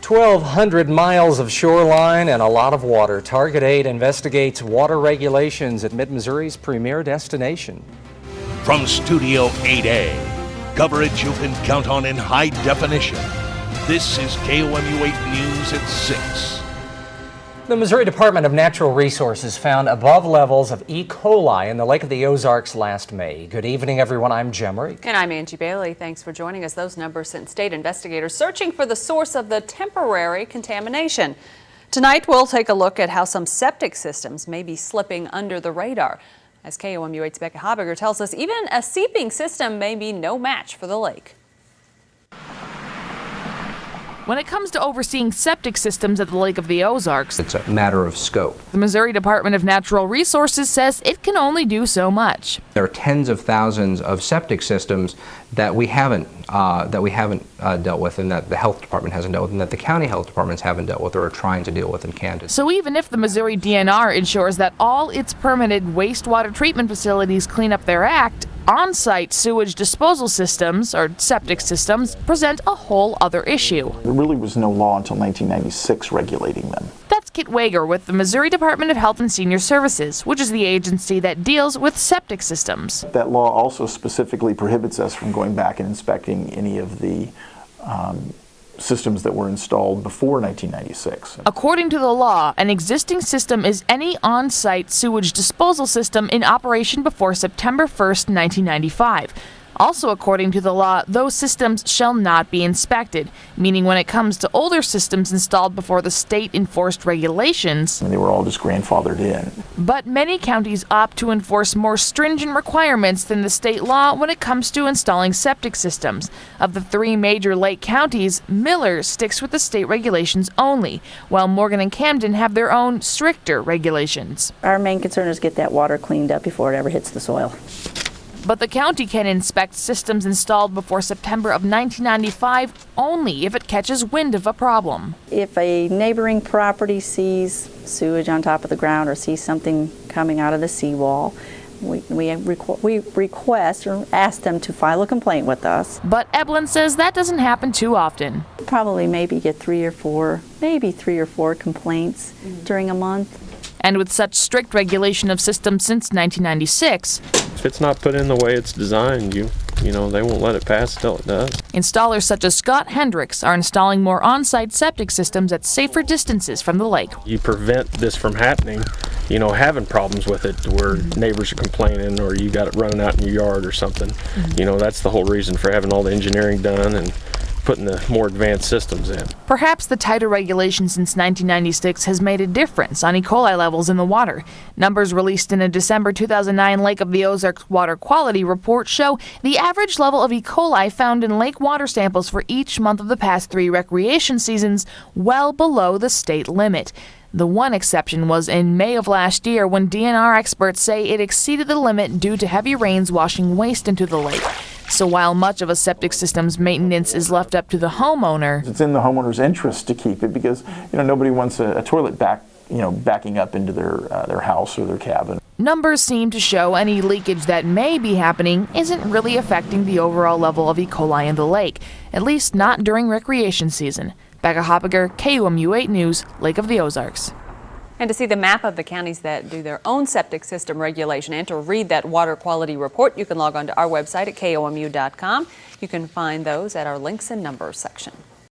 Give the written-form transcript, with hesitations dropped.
1,200 miles of shoreline and a lot of water. Target 8 investigates water regulations at Mid-Missouri's premier destination. From Studio 8A, coverage you can count on in high definition. This is KOMU 8 News at 6. The Missouri Department of Natural Resources found above levels of E. coli in the Lake of the Ozarks last May. Good evening, everyone. I'm Jim Reek. And I'm Angie Bailey. Thanks for joining us. Those numbers sent state investigators searching for the source of the temporary contamination. Tonight, we'll take a look at how some septic systems may be slipping under the radar. As KOMU 8's Becca Habegger tells us, even a seeping system may be no match for the lake. When it comes to overseeing septic systems at the Lake of the Ozarks, it's a matter of scope. The Missouri Department of Natural Resources says it can only do so much. There are tens of thousands of septic systems that we haven't dealt with, and that the health department hasn't dealt with, and that the county health departments haven't dealt with or are trying to deal with in Kansas. So even if the Missouri DNR ensures that all its permitted wastewater treatment facilities clean up their act, on-site sewage disposal systems, or septic systems, present a whole other issue. There really was no law until 1996 regulating them. That's Kit Wager with the Missouri Department of Health and Senior Services, which is the agency that deals with septic systems. That law also specifically prohibits us from going back and inspecting any of the systems that were installed before 1996. According to the law, an existing system is any on-site sewage disposal system in operation before September 1st, 1995. Also, according to the law, those systems shall not be inspected, meaning when it comes to older systems installed before the state-enforced regulations, and they were all just grandfathered in. But many counties opt to enforce more stringent requirements than the state law when it comes to installing septic systems. Of the 3 major lake counties, Miller sticks with the state regulations only, while Morgan and Camden have their own stricter regulations. Our main concern is get that water cleaned up before it ever hits the soil. But the county can inspect systems installed before September of 1995 only if it catches wind of a problem. If a neighboring property sees sewage on top of the ground or sees something coming out of the seawall, we request or ask them to file a complaint with us. But Evelyn says that doesn't happen too often. Probably maybe get 3 or 4 complaints during a month. And with such strict regulation of systems since 1996, if it's not put in the way it's designed, you know, they won't let it pass till it does. Installers such as Scott Hendricks are installing more on-site septic systems at safer distances from the lake. You prevent this from happening, you know, having problems with it where neighbors are complaining or you got it running out in your yard or something. You know, that's the whole reason for having all the engineering done and putting the more advanced systems in. Perhaps the tighter regulation since 1996 has made a difference on E. coli levels in the water. Numbers released in a December 2009 Lake of the Ozarks water quality report show the average level of E. coli found in lake water samples for each month of the past 3 recreation seasons well below the state limit. The one exception was in May of last year when DNR experts say it exceeded the limit due to heavy rains washing waste into the lake. So while much of a septic system's maintenance is left up to the homeowner, it's in the homeowner's interest to keep it because, you know, nobody wants a toilet backing up into their house or their cabin. Numbers seem to show any leakage that may be happening isn't really affecting the overall level of E. coli in the lake, at least not during recreation season. Becca Habegger, KOMU 8 News, Lake of the Ozarks. And to see the map of the counties that do their own septic system regulation and to read that water quality report, you can log on to our website at KOMU.com. You can find those at our links and numbers section.